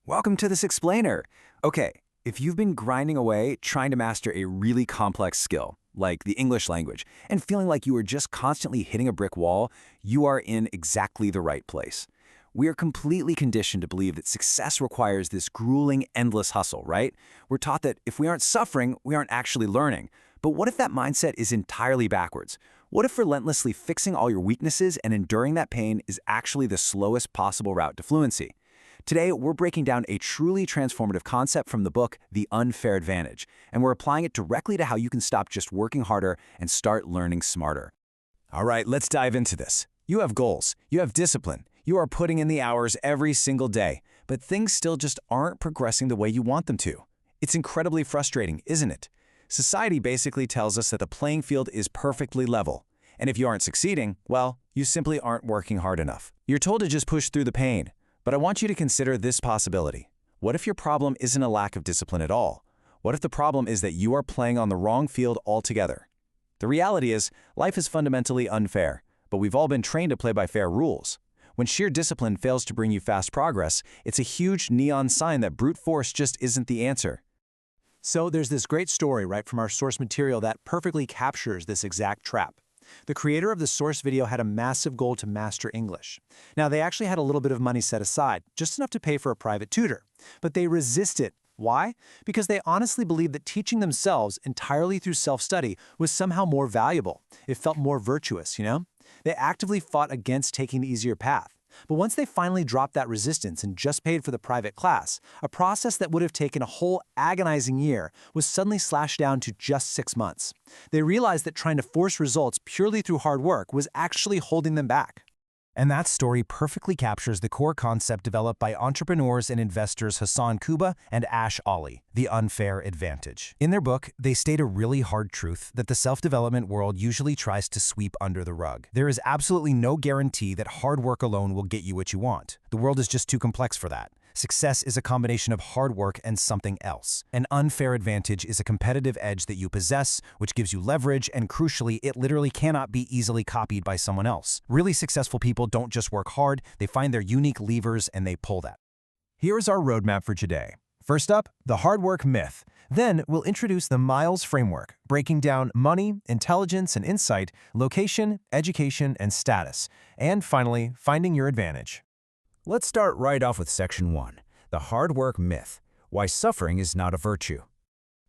Welcome to this explainer. Okay, if you've been grinding away trying to master a really complex skill, like the English language, and feeling like you are just constantly hitting a brick wall, you are in exactly the right place. We are completely conditioned to believe that success requires this grueling, endless hustle, right? We're taught that if we aren't suffering, we aren't actually learning. But what if that mindset is entirely backwards? What if relentlessly fixing all your weaknesses and enduring that pain is actually the slowest possible route to fluency? Today, we're breaking down a truly transformative concept from the book, The Unfair Advantage, and we're applying it directly to how you can stop just working harder and start learning smarter. All right, let's dive into this. You have goals, you have discipline, you are putting in the hours every single day, but things still just aren't progressing the way you want them to. It's incredibly frustrating, isn't it? Society basically tells us that the playing field is perfectly level, and if you aren't succeeding, well, you simply aren't working hard enough. You're told to just push through the pain. But I want you to consider this possibility. What if your problem isn't a lack of discipline at all? What if the problem is that you are playing on the wrong field altogether? The reality is, life is fundamentally unfair, but we've all been trained to play by fair rules. When sheer discipline fails to bring you fast progress, it's a huge neon sign that brute force just isn't the answer. So there's this great story right from our source material that perfectly captures this exact trap. The creator of the source video had a massive goal to master English. Now, they actually had a little bit of money set aside, just enough to pay for a private tutor. But they resist it. Why? Because they honestly believed that teaching themselves entirely through self-study was somehow more valuable. It felt more virtuous, you know? They actively fought against taking the easier path. But once they finally dropped that resistance and just paid for the private class, a process that would have taken a whole agonizing year was suddenly slashed down to just 6 months. They realized that trying to force results purely through hard work was actually holding them back. And that story perfectly captures the core concept developed by entrepreneurs and investors Hassan Kuba and Ash Ali, the unfair advantage. In their book, they state a really hard truth that the self-development world usually tries to sweep under the rug. There is absolutely no guarantee that hard work alone will get you what you want. The world is just too complex for that. Success is a combination of hard work and something else. An unfair advantage is a competitive edge that you possess, which gives you leverage, and crucially, it literally cannot be easily copied by someone else. Really successful people don't just work hard, they find their unique levers and they pull that. Here is our roadmap for today. First up, the hard work myth. Then we'll introduce the Miles framework, breaking down money, intelligence and insight, location, education, and status. And finally, finding your advantage. Let's start right off with Section 1, the hard work myth, why suffering is not a virtue.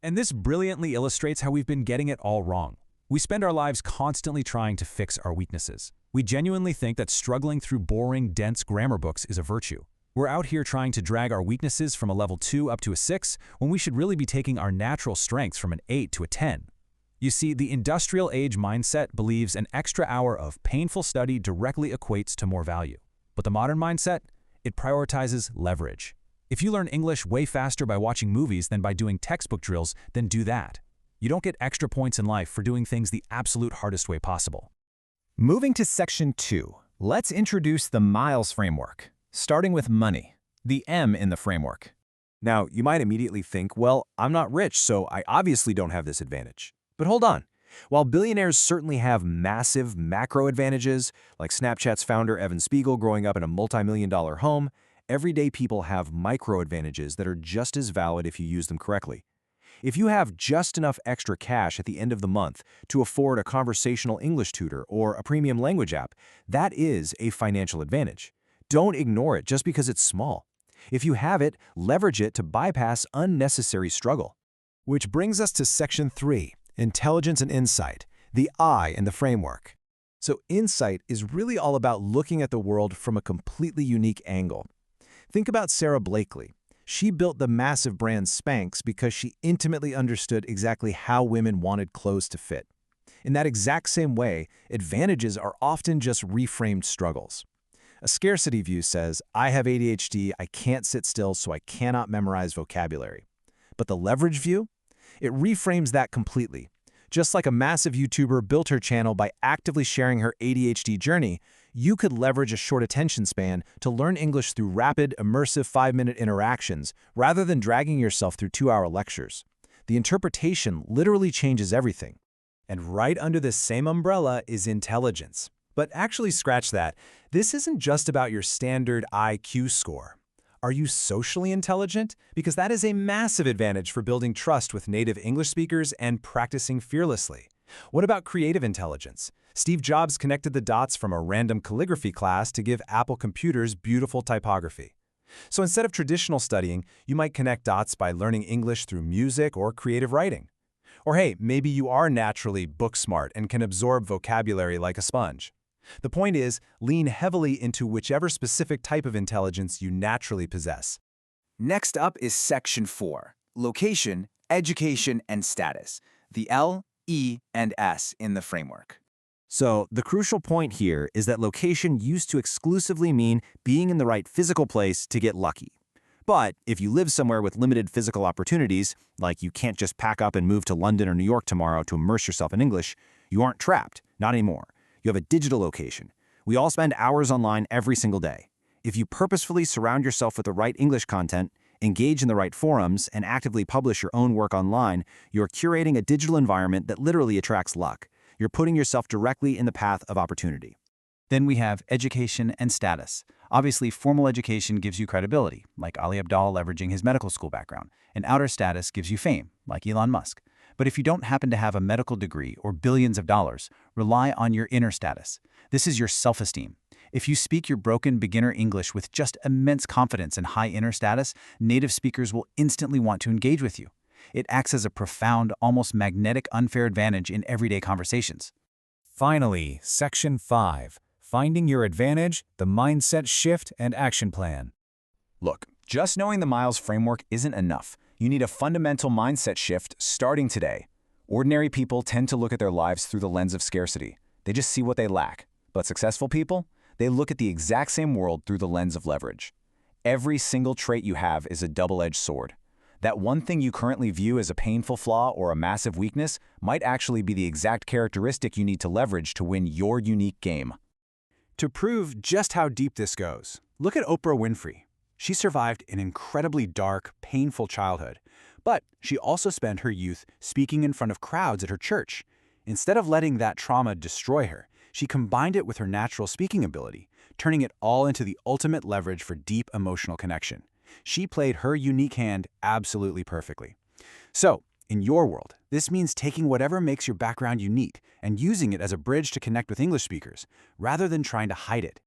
And this brilliantly illustrates how we've been getting it all wrong. We spend our lives constantly trying to fix our weaknesses. We genuinely think that struggling through boring, dense grammar books is a virtue. We're out here trying to drag our weaknesses from a level 2 up to a 6, when we should really be taking our natural strengths from an 8 to a 10. You see, the industrial age mindset believes an extra hour of painful study directly equates to more value. But the modern mindset, it prioritizes leverage. If you learn English way faster by watching movies than by doing textbook drills, then do that. You don't get extra points in life for doing things the absolute hardest way possible. Moving to Section 2, let's introduce the Miles framework, starting with money, the M in the framework. Now, you might immediately think, well, I'm not rich, so I obviously don't have this advantage. But hold on. While billionaires certainly have massive macro advantages, like Snapchat's founder Evan Spiegel growing up in a multi-million-dollar home, everyday people have micro advantages that are just as valid if you use them correctly. If you have just enough extra cash at the end of the month to afford a conversational English tutor or a premium language app, that is a financial advantage. Don't ignore it just because it's small. If you have it, leverage it to bypass unnecessary struggle. Which brings us to Section 3. Intelligence and insight, the I in the framework. So insight is really all about looking at the world from a completely unique angle. Think about Sarah Blakely. She built the massive brand Spanx because she intimately understood exactly how women wanted clothes to fit. In that exact same way, advantages are often just reframed struggles. A scarcity view says, I have ADHD, I can't sit still, so I cannot memorize vocabulary. But the leverage view? It reframes that completely. Just like a massive YouTuber built her channel by actively sharing her ADHD journey, you could leverage a short attention span to learn English through rapid, immersive 5-minute interactions rather than dragging yourself through 2-hour lectures. The interpretation literally changes everything. And right under this same umbrella is intelligence. But actually scratch that. This isn't just about your standard IQ score. Are you socially intelligent? Because that is a massive advantage for building trust with native English speakers and practicing fearlessly. What about creative intelligence? Steve Jobs connected the dots from a random calligraphy class to give Apple computers beautiful typography. So instead of traditional studying, you might connect dots by learning English through music or creative writing. Or hey, maybe you are naturally book smart and can absorb vocabulary like a sponge. The point is, lean heavily into whichever specific type of intelligence you naturally possess. Next up is Section 4, Location, Education, and Status, the L, E, and S in the framework. So, the crucial point here is that location used to exclusively mean being in the right physical place to get lucky. But if you live somewhere with limited physical opportunities, like you can't just pack up and move to London or New York tomorrow to immerse yourself in English, you aren't trapped, not anymore. You have a digital location. We all spend hours online every single day. If you purposefully surround yourself with the right English content, engage in the right forums, and actively publish your own work online, you're curating a digital environment that literally attracts luck. You're putting yourself directly in the path of opportunity. Then we have education and status. Obviously, formal education gives you credibility, like Ali Abdaal leveraging his medical school background, and outer status gives you fame, like Elon Musk. But if you don't happen to have a medical degree or billions of dollars, rely on your inner status. This is your self-esteem. If you speak your broken beginner English with just immense confidence and high inner status, native speakers will instantly want to engage with you. It acts as a profound, almost magnetic unfair advantage in everyday conversations. Finally, Section 5, Finding Your Advantage, the Mindset Shift and Action Plan. Look, just knowing the Miles framework isn't enough. You need a fundamental mindset shift starting today. Ordinary people tend to look at their lives through the lens of scarcity. They just see what they lack. But successful people, they look at the exact same world through the lens of leverage. Every single trait you have is a double-edged sword. That one thing you currently view as a painful flaw or a massive weakness might actually be the exact characteristic you need to leverage to win your unique game. To prove just how deep this goes, look at Oprah Winfrey. She survived an incredibly dark, painful childhood, but she also spent her youth speaking in front of crowds at her church. Instead of letting that trauma destroy her, she combined it with her natural speaking ability, turning it all into the ultimate leverage for deep emotional connection. She played her unique hand absolutely perfectly. So, in your world, this means taking whatever makes your background unique and using it as a bridge to connect with English speakers, rather than trying to hide it.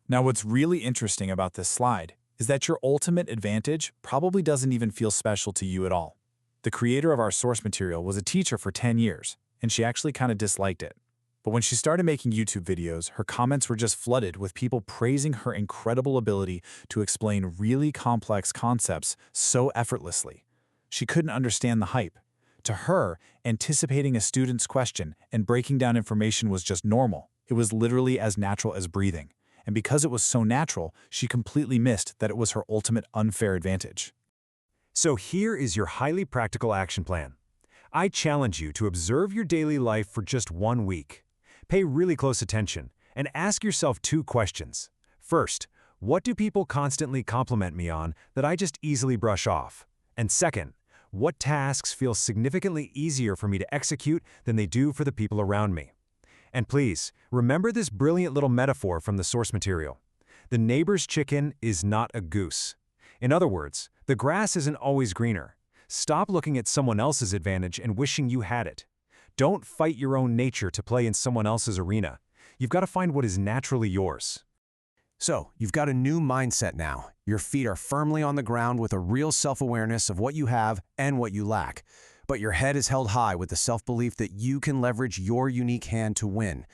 Now, what's really interesting about this slide is that your ultimate advantage probably doesn't even feel special to you at all. The creator of our source material was a teacher for 10 years, and she actually kind of disliked it. But when she started making YouTube videos, her comments were just flooded with people praising her incredible ability to explain really complex concepts so effortlessly. She couldn't understand the hype. To her, anticipating a student's question and breaking down information was just normal. It was literally as natural as breathing. And because it was so natural, she completely missed that it was her ultimate unfair advantage. So here is your highly practical action plan. I challenge you to observe your daily life for just 1 week. Pay really close attention and ask yourself 2 questions. First, what do people constantly compliment me on that I just easily brush off? And second, what tasks feel significantly easier for me to execute than they do for the people around me? And please, remember this brilliant little metaphor from the source material. The neighbor's chicken is not a goose. In other words, the grass isn't always greener. Stop looking at someone else's advantage and wishing you had it. Don't fight your own nature to play in someone else's arena. You've got to find what is naturally yours. So, you've got a new mindset now. Your feet are firmly on the ground with a real self-awareness of what you have and what you lack. But your head is held high with the self-belief that you can leverage your unique hand to win.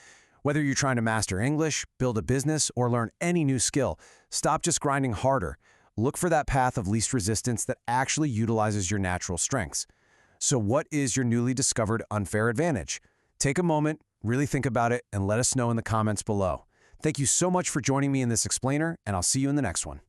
Whether you're trying to master English, build a business, or learn any new skill, stop just grinding harder. Look for that path of least resistance that actually utilizes your natural strengths. So what is your newly discovered unfair advantage? Take a moment, really think about it, and let us know in the comments below. Thank you so much for joining me in this explainer, and I'll see you in the next one.